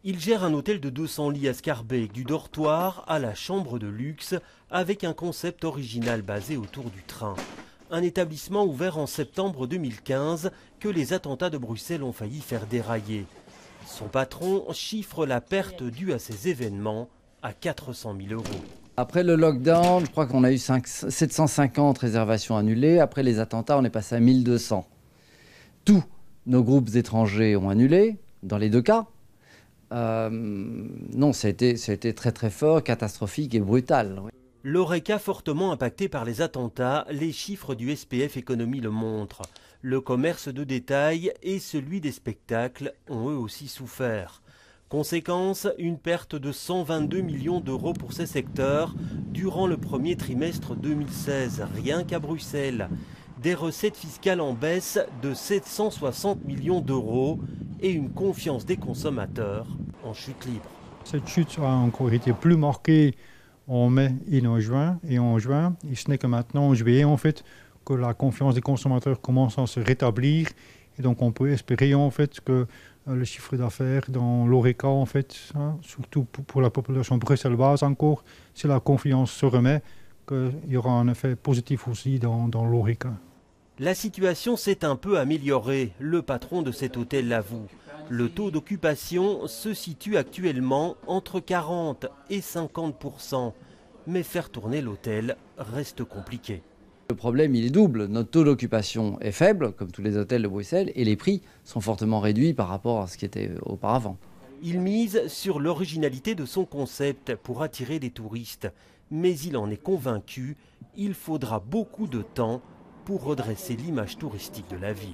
Il gère un hôtel de 200 lits à Schaerbeek, du dortoir à la chambre de luxe, avec un concept original basé autour du train. Un établissement ouvert en septembre 2015 que les attentats de Bruxelles ont failli faire dérailler. Son patron chiffre la perte due à ces événements à 400 000 €. Après le lockdown, je crois qu'on a eu 750 réservations annulées. Après les attentats, on est passé à 1200. Tous nos groupes étrangers ont annulé, dans les deux cas. Non, ça a été très très fort, catastrophique et brutal. Oui. L'Horeca fortement impacté par les attentats, les chiffres du SPF Économie le montrent. Le commerce de détail et celui des spectacles ont eux aussi souffert. Conséquence, une perte de 122 millions € pour ces secteurs durant le premier trimestre 2016, rien qu'à Bruxelles. Des recettes fiscales en baisse de 760 millions € et une confiance des consommateurs en chute libre. Cette chute a encore été plus marquée en mai et en juin. Et ce n'est que maintenant, en juillet, en fait, que la confiance des consommateurs commence à se rétablir. Et donc, on peut espérer, en fait, que le chiffre d'affaires dans l'Horeca, en fait, surtout pour la population bruxelloise encore, si la confiance se remet, qu'il y aura un effet positif aussi dans l'Horeca. La situation s'est un peu améliorée, le patron de cet hôtel l'avoue. Le taux d'occupation se situe actuellement entre 40 et 50%. Mais faire tourner l'hôtel reste compliqué. Le problème, il est double. Notre taux d'occupation est faible, comme tous les hôtels de Bruxelles, et les prix sont fortement réduits par rapport à ce qui était auparavant. Il mise sur l'originalité de son concept pour attirer des touristes. Mais il en est convaincu, il faudra beaucoup de temps pour redresser l'image touristique de la ville.